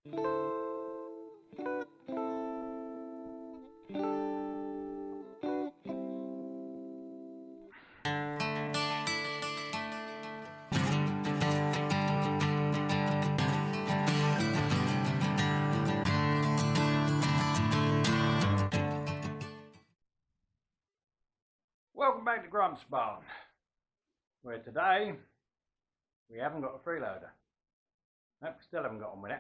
Welcome back to Grump's barn, where today we haven't got a freeloader. Nope, still haven't got on with it.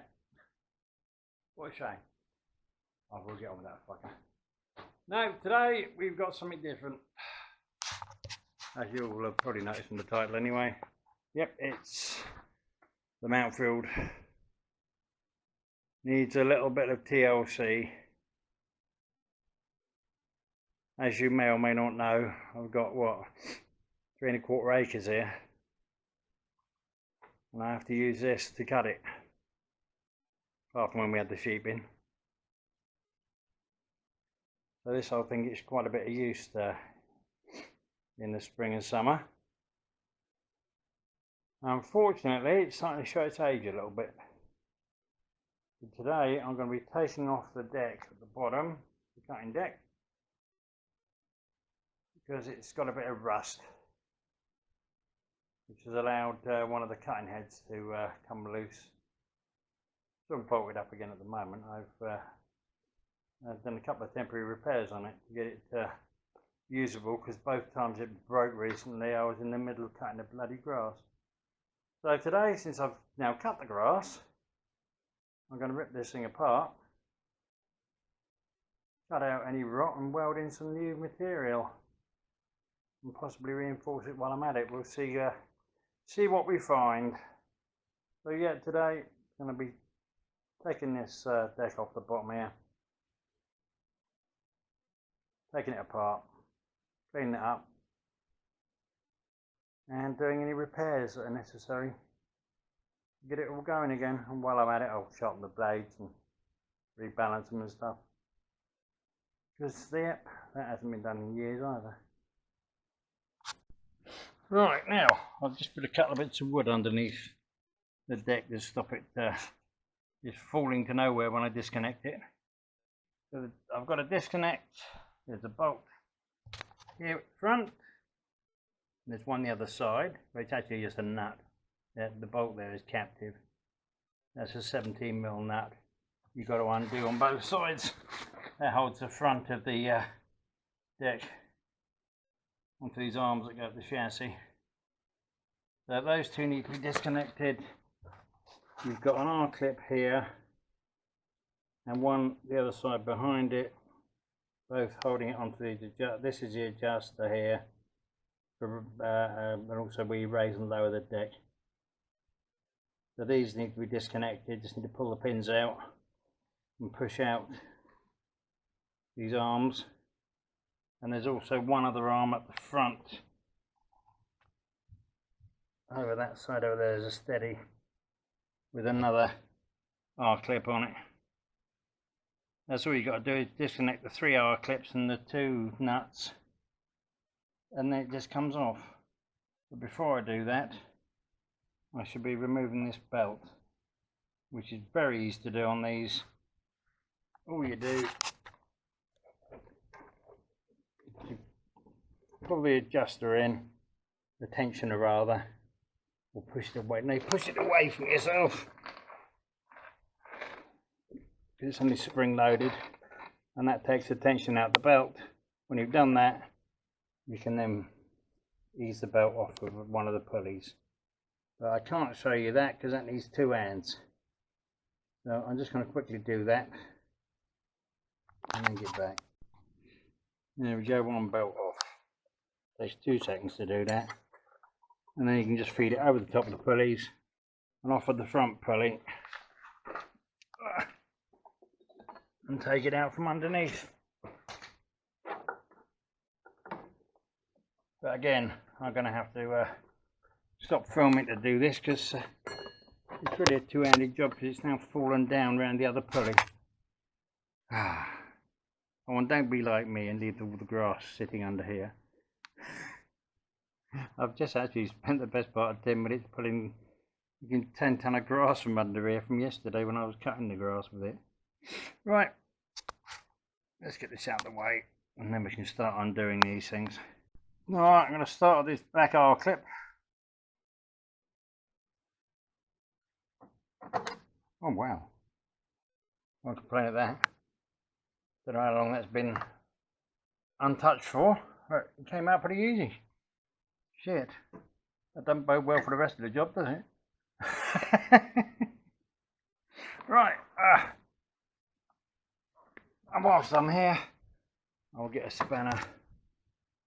What a shame. I will get on with that fucker. No, today we've got something different. As you all have probably noticed from the title anyway. Yep, it's the Mountfield. Needs a little bit of TLC. As you may or may not know, I've got what, 3¼ acres here, and I have to use this to cut it, apart from when we had the sheep in. So this whole thing gets quite a bit of use in the spring and summer. Unfortunately, it's starting to show its age a little bit. So today I'm going to be taking off the deck at the bottom, the cutting deck, because it's got a bit of rust, which has allowed one of the cutting heads to come loose. So I'm bolted up again at the moment. I've done a couple of temporary repairs on it to get it usable, because both times it broke recently I was in the middle of cutting the bloody grass. So today, since I've now cut the grass, I'm going to rip this thing apart, cut out any rot and weld in some new material, and possibly reinforce it while I'm at it. We'll see what we find. So yeah, today I'm going to be taking this deck off the bottom here, taking it apart, cleaning it up, and doing any repairs that are necessary to get it all going again. And while I'm at it, I'll sharpen the blades and rebalance them and stuff, because yep, that hasn't been done in years either. Right, now I've just put a couple of bits of wood underneath the deck to stop it just falling to nowhere when I disconnect it. So I've got a disconnect. There's a bolt here at the front. There's one the other side, but it's actually just a nut. The bolt there is captive. That's a 17mm nut. You've got to undo on both sides. That holds the front of the deck onto these arms that go up the chassis. So those two need to be disconnected. You've got an R-clip here and one the other side behind it, both holding it onto these. This is the adjuster here, and also we raise and lower the deck. So these need to be disconnected. Just need to pull the pins out and push out these arms. And there's also one other arm at the front. Over that side over there is a steady with another R-clip on it. That's all you got to do, is disconnect the 3 R-clips and the 2 nuts, and then it just comes off. But before I do that, I should be removing this belt, which is very easy to do on these. All you do, pull the adjuster in, the tensioner rather, or push it away. No, push it away from yourself, because it's only spring loaded, and that takes the tension out of the belt. When you've done that, you can then ease the belt off with one of the pulleys. But I can't show you that because that needs 2 hands. So I'm just going to quickly do that and then get back. There we go, one belt off. Takes 2 seconds to do that, and then you can just feed it over the top of the pulleys and off of the front pulley and take it out from underneath. But again, I'm going to have to stop filming to do this, because it's really a 2-handed job, because it's now fallen down around the other pulley. Oh, and don't be like me and leave all the grass sitting under here. I've just actually spent the best part of 10 minutes pulling You can 10 ton of grass from under here from yesterday when I was cutting the grass with it. Right, let's get this out of the way and then we can start undoing these things. Alright, I'm going to start with this back R clip. Oh wow, I'll complain at that. Don't know how long that's been untouched for, but it came out pretty easy. Shit, that doesn't bode well for the rest of the job, does it? Right, and whilst I'm here, I'll get a spanner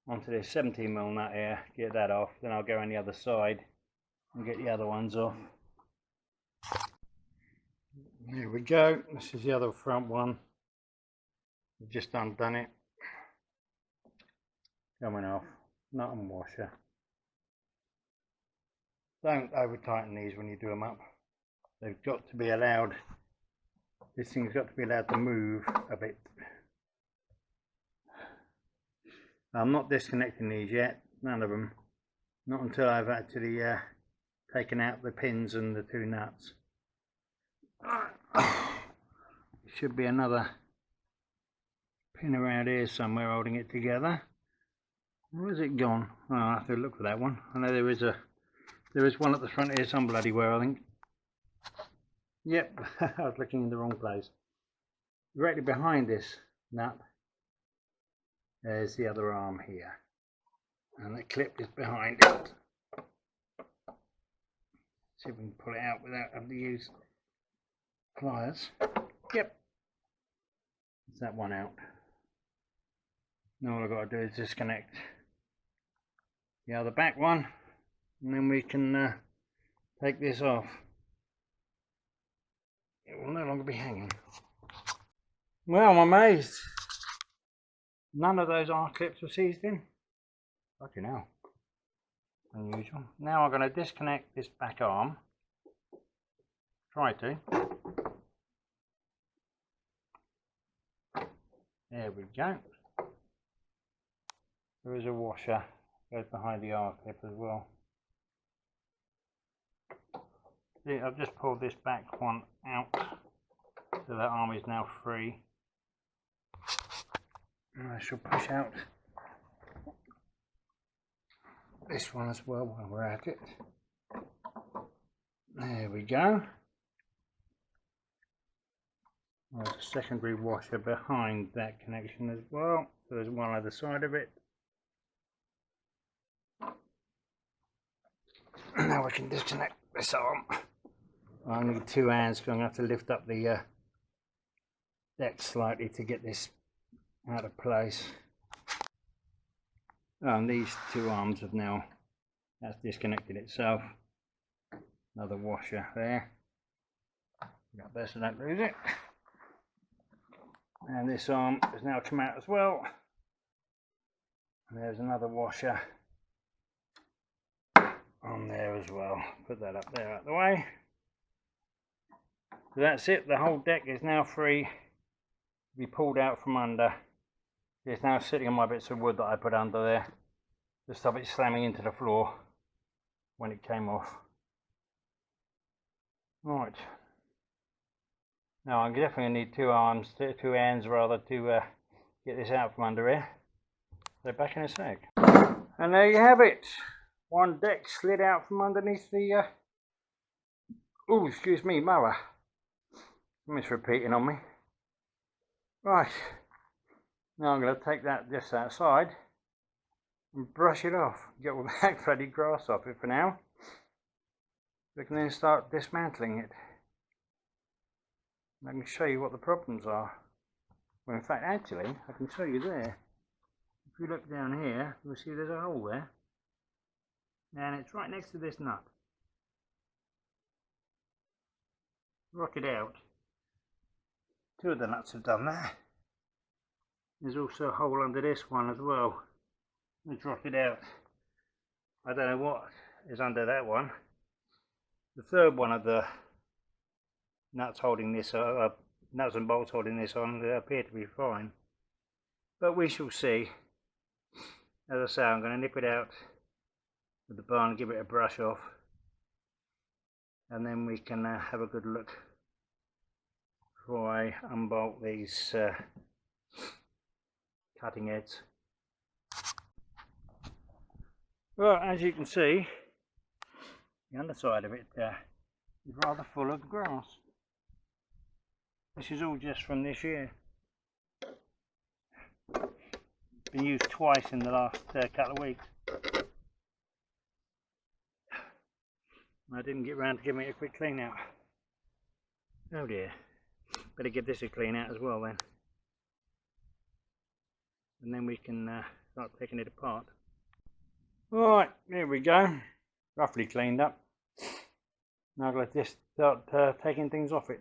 onto this 17mm nut here, get that off, then I'll go on the other side and get the other ones off. There we go, this is the other front one. I've just undone it. Coming off, nut and washer. Don't over tighten these when you do them up. They've got to be allowed, this thing's got to be allowed to move a bit. I'm not disconnecting these yet, none of them. Not until I've actually taken out the pins and the two nuts. There should be another pin around here somewhere holding it together. Where's it gone? Oh, I'll have to look for that one. I know there is one at the front here some bloody where, I think. Yep, I was looking in the wrong place. Directly behind this nut, there's the other arm here. And the clip is behind it. See if we can pull it out without having to use pliers. Yep. That's that one out. Now all I've got to do is disconnect the other back one, and then we can take this off. It will no longer be hanging. Well, I'm amazed. None of those R clips were seized in. Fucking hell. Unusual. Now I'm going to disconnect this back arm. Try to. There we go. There is a washer. Goes behind the R clip as well. See, I've just pulled this back one out. So that arm is now free. And I shall push out this one as well while we're at it. There we go. There's a secondary washer behind that connection as well. So there's one other side of it. Now we can disconnect this arm. I need two hands because I'm going to have to lift up the deck slightly to get this out of place. Oh, and these two arms have now, that's disconnected itself. Another washer there. Got there so don't lose it. And this arm has now come out as well. And there's another washer on there as well. Put that up there out of the way. So that's it, the whole deck is now free to be pulled out from under. It's now sitting on my bits of wood that I put under there to stop it slamming into the floor when it came off. Right. Now I'm definitely need two hands rather, to get this out from under here. So back in a sec. And there you have it. One deck slid out from underneath the, oh, excuse me, mower. It's repeating on me. Right. Now I'm going to take that just outside and brush it off. Get all that bloody grass off it for now. We can then start dismantling it. I can show you what the problems are. Well, in fact, actually, I can show you there. If you look down here, you'll see there's a hole there. And it's right next to this nut. Rock it out. Two of the nuts have done that. There's also a hole under this one as well. Let's rock it out. I don't know what is under that one. The third one of the nuts holding this, nuts and bolts holding this on, they appear to be fine. But we shall see. As I say, I'm going to nip it out with the bar and give it a brush off. and then we can have a good look before I unbolt these cutting heads. Well, as you can see, the underside of it is rather full of grass. This is all just from this year. Been used twice in the last couple of weeks. I didn't get round to giving it a quick clean out. Oh dear. Better give this a clean out as well then. And then we can start taking it apart. Right, here we go. Roughly cleaned up. Now let's just start taking things off it.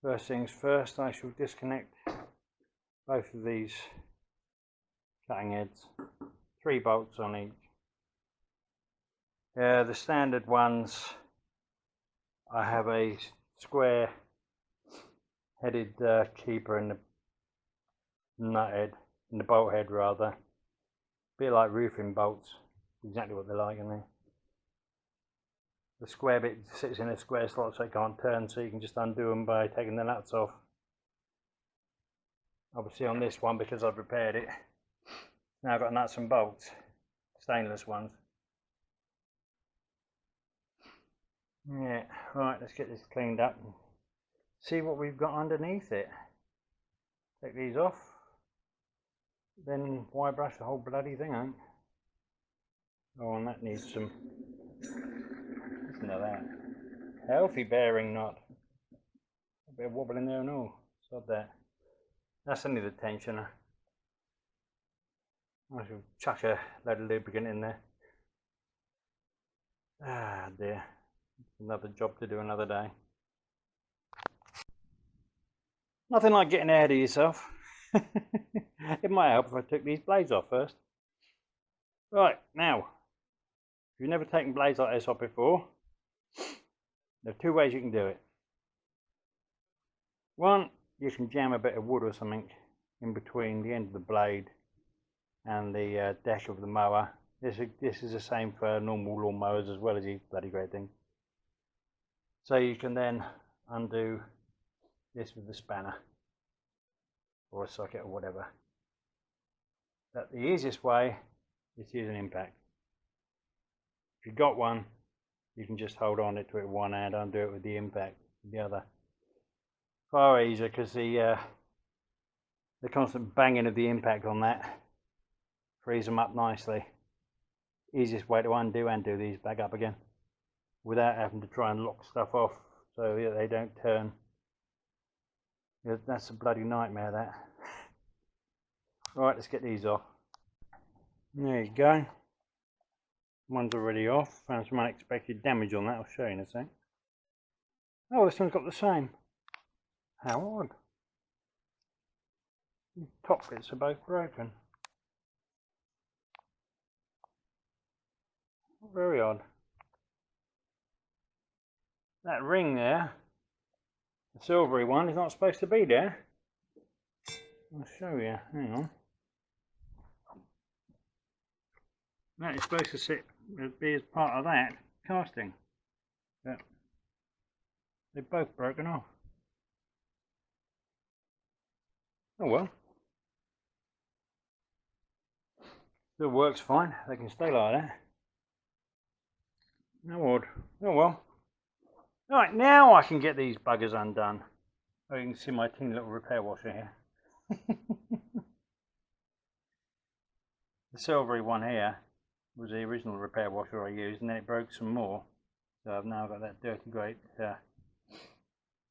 First things first, I shall disconnect both of these cutting heads. 3 bolts on each. The standard ones, I have a square headed keeper in the nut head, in the bolt head rather. A bit like roofing bolts, exactly what they're like in there. The square bit sits in a square slot so it can't turn, so you can just undo them by taking the nuts off. Obviously on this one, because I've repaired it, now I've got nuts and bolts, stainless ones. Yeah, right, let's get this cleaned up and see what we've got underneath it. Take these off, then wire brush the whole bloody thing out. Oh, and that needs some, listen to that, healthy bearing knot. A bit of wobble in there and all, sod that. That's only the tensioner. I shall chuck a load of lubricant in there. Ah dear, another job to do another day. Nothing like getting ahead of yourself. It might help if I took these blades off first. Right, now, if you've never taken blades like this off before, there are 2 ways you can do it. One, you can jam a bit of wood or something in between the end of the blade and the deck of the mower. This is the same for normal lawn mowers as well as these bloody great things. So you can then undo this with the spanner or a socket or whatever. But the easiest way is to use an impact. If you've got one, you can just hold on to it with one hand, undo it with the impact with the other. Far easier because the constant banging of the impact on that frees them up nicely. Easiest way to undo these back up again without having to try and lock stuff off so that they don't turn. That's a bloody nightmare, that. Right, let's get these off. There you go. One's already off. Found some unexpected damage on that. I'll show you in a sec. Oh, this one's got the same. How odd. The top bits are both broken. Very odd. That ring there, the silvery one, is not supposed to be there. I'll show you. Hang on. That is supposed to be as part of that casting. But they're both broken off. Oh well. Still works fine. They can stay like that. No odd. Oh well. Right, now I can get these buggers undone. Oh, you can see my teeny little repair washer here. The silvery one here was the original repair washer I used, and then it broke some more. So I've now got that dirty great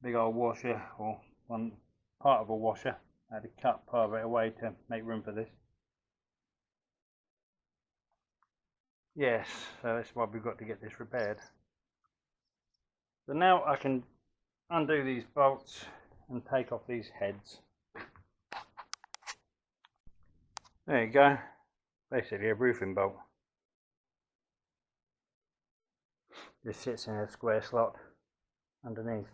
big old washer, or one part of a washer. I had to cut part of it away to make room for this. Yes, so that's why we've got to get this repaired. So now I can undo these bolts and take off these heads. There you go, basically a roofing bolt. Just sits in a square slot underneath.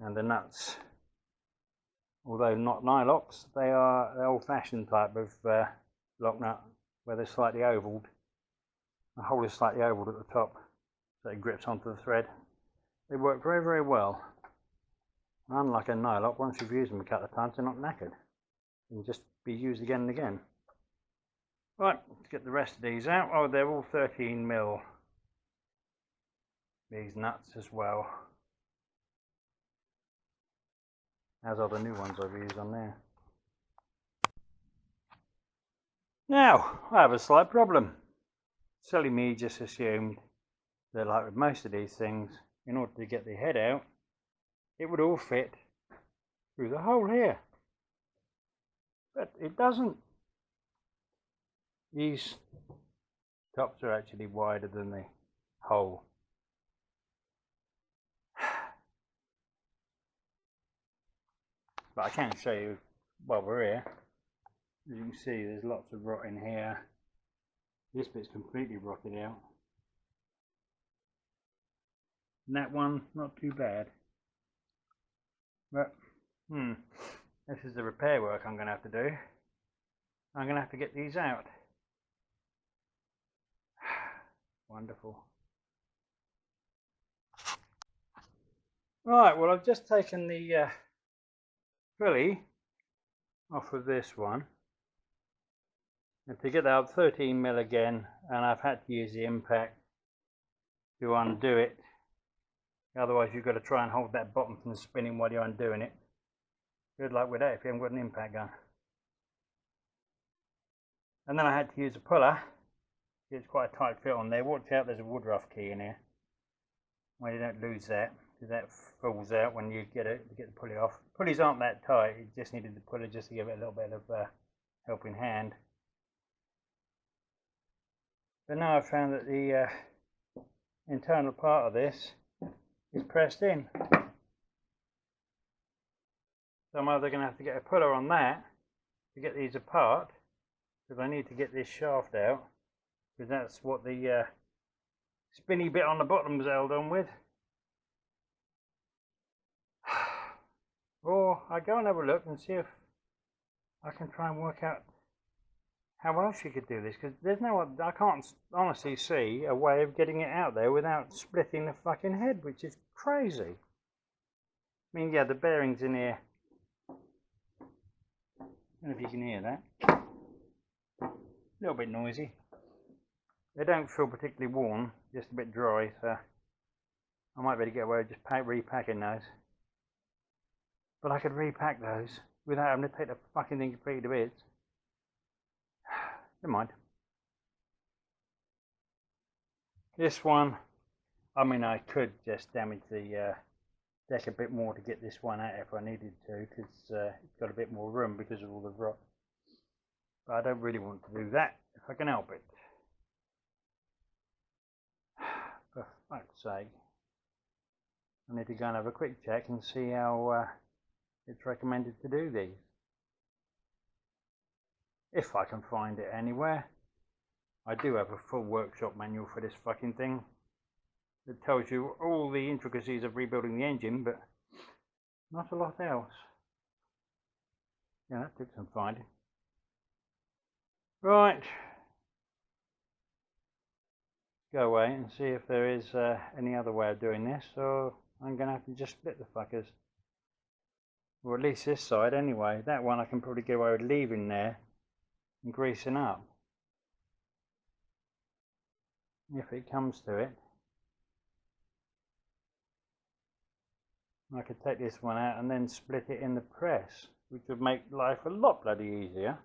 And the nuts, although not nylocks, they are the old-fashioned type of lock nut. where they're slightly ovalled. The hole is slightly ovalled at the top, so it grips onto the thread. They work very, very well. Unlike a nylock, once you've used them a couple of times, they're not knackered. They can just be used again and again. Right, let's get the rest of these out. Oh, they're all 13mm. These nuts as well. As are the new ones I've used on there. Now, I have a slight problem. Silly me just assumed that, like with most of these things, in order to get the head out, it would all fit through the hole here. But it doesn't. These tops are actually wider than the hole. But I can show you while we're here. As you can see, there's lots of rot in here. This bit's completely rotted out. And that one, not too bad. But, this is the repair work I'm going to have to do. I'm going to have to get these out. Wonderful. Right, well, I've just taken the pulley off of this one. And to get out 13mm again, and I've had to use the impact to undo it. Otherwise, you've got to try and hold that bottom from spinning while you're undoing it. Good luck with that if you haven't got an impact gun. And then I had to use a puller. It's quite a tight fit on there. Watch out, there's a woodruff key in here. Well, you don't lose that, because that falls out when you get the pulley off. Pulleys aren't that tight. You just needed the puller just to give it a little bit of helping hand. But now I've found that the internal part of this is pressed in. So I'm either going to have to get a puller on that to get these apart, because I need to get this shaft out, because that's what the spinny bit on the bottom is held on with. Or I go and have a look and see if I can try and work out how else you could do this, because there's I can't honestly see a way of getting it out there without splitting the fucking head, which is crazy. I mean, yeah, the bearings in here, I don't know if you can hear that, a little bit noisy. They don't feel particularly worn, just a bit dry, so I might be able to get away with just repacking those. But I could repack those without having to take the fucking thing completely to bits. Never mind. This one, I mean, I could just damage the deck a bit more to get this one out if I needed to, because it's got a bit more room because of all the rot. But I don't really want to do that if I can help it. For fuck's sake. I need to go and have a quick check and see how it's recommended to do these. If I can find it anywhere. I do have a full workshop manual for this fucking thing that tells you all the intricacies of rebuilding the engine, but not a lot else. Yeah, that took some finding. Right. Go away and see if there is any other way of doing this, or I'm going to have to just split the fuckers. Or at least this side anyway. That one I can probably get away with leaving there and greasing up. If it comes to it. I could take this one out and then split it in the press, which would make life a lot bloody easier.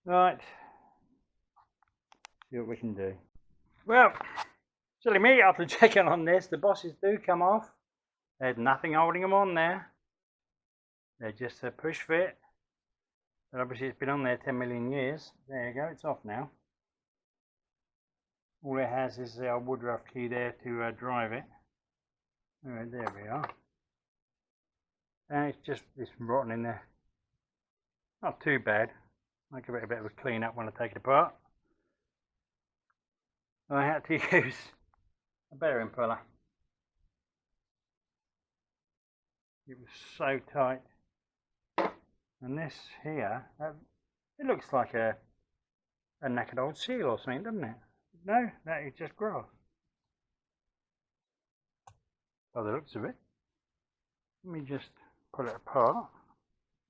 Right. See what we can do. Well, silly me, after checking on this, the bosses do come off. There's nothing holding them on there. They're just a push fit. But obviously it's been on there 10 million years. There you go, it's off now. All it has is the old woodruff key there to drive it. Alright, there we are. And it's rotten in there. Not too bad. I'll give it a bit of a clean up when I take it apart. I had to use a bearing puller. It was so tight. And this here, it looks like a knackered old seal or something, doesn't it? No, that is just grass. By the looks of it. Let me just pull it apart.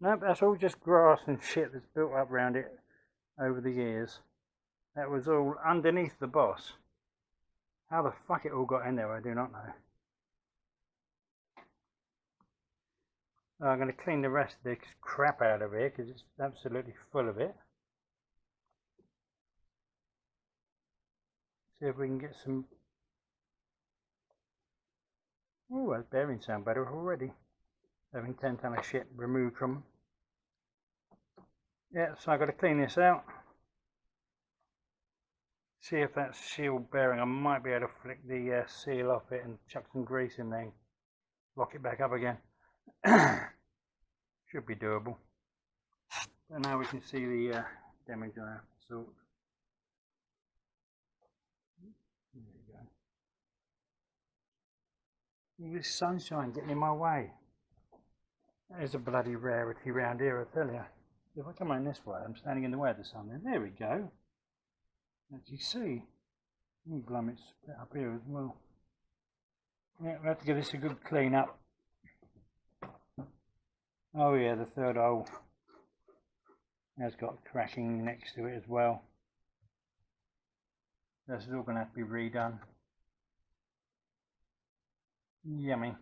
Nope, that's all just grass and shit that's built up around it over the years. That was all underneath the boss. How the fuck it all got in there, I do not know. I'm going to clean the rest of this crap out of here because it's absolutely full of it. See if we can get some... Oh, those bearings sound better already. Having 10 ton of shit removed from them. Yeah, so I've got to clean this out. See if that seal bearing, I might be able to flick the seal off it and chuck some grease in there and lock it back up again. Should be doable. So now we can see the damage on our salt. There we go. All this sunshine getting in my way. That is a bloody rarity round here, I tell you. If I come around this way, I'm standing in the way of the sun then. There we go. As you see. Glum, it's split up here as well. Yeah, we'll have to give this a good clean up. Oh yeah, the third hole has got cracking next to it as well. This is all going to have to be redone. Yummy.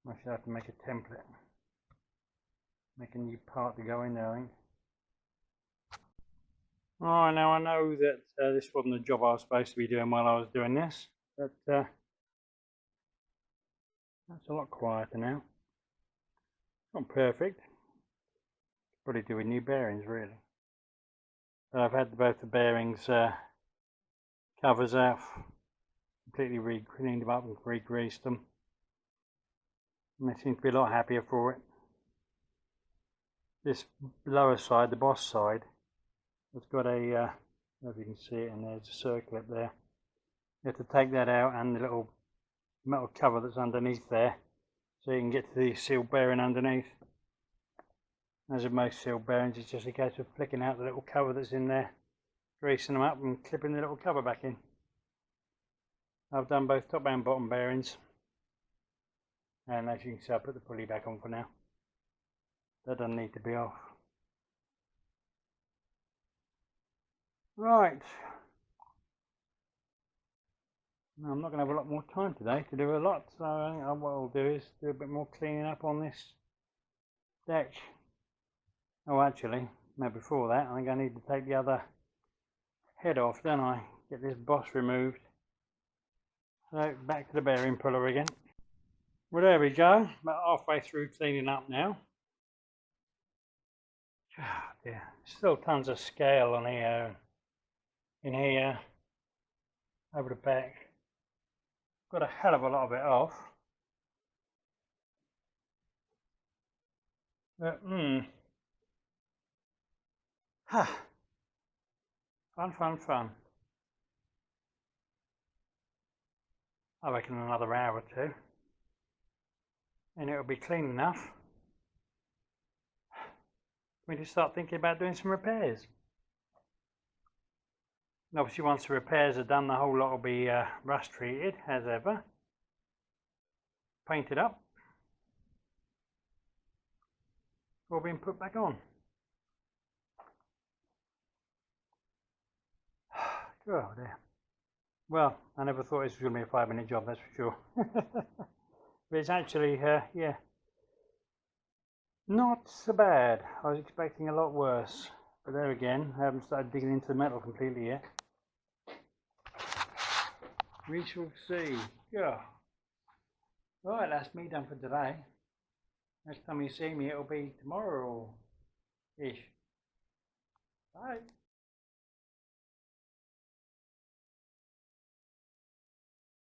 I should have to make a template. Make a new part to go in there, I think. Alright, now I know that this wasn't the job I was supposed to be doing while I was doing this, but that's a lot quieter now. Not perfect. Probably do with new bearings, really. But I've had both the bearings covers out, completely cleaned them up and re-greased them. And they seem to be a lot happier for it. This lower side, the boss side, it's got a, I don't know if you can see it in there, there's a circle up there. You have to take that out and the little metal cover that's underneath there so you can get to the seal bearing underneath. As with most seal bearings, it's just a case of flicking out the little cover that's in there, greasing them up and clipping the little cover back in. I've done both top and bottom bearings, and as you can see, I'll put the pulley back on for now. That doesn't need to be off. Right. Now, I'm not going to have a lot more time today to do a lot, so I think what I'll do is do a bit more cleaning up on this deck. Oh, actually, no, before that, I think I need to take the other head off, don't I? Get this boss removed. So, back to the bearing puller again. Well, there we go. About halfway through cleaning up now. Oh, dear. Still tons of scale on here. In here. Over the back. Got a hell of a lot of it off. But, Fun. I reckon another hour or two. And it'll be clean enough. We just start thinking about doing some repairs. And obviously once the repairs are done, the whole lot will be rust treated as ever. Painted up. All being put back on. Oh dear. Well, I never thought this was going to be a 5-minute job, that's for sure. But it's actually, yeah, not so bad. I was expecting a lot worse. But there again, I haven't started digging into the metal completely yet. We shall see. Yeah. Right, that's me done for today. Next time you see me, it'll be tomorrow-ish. Bye.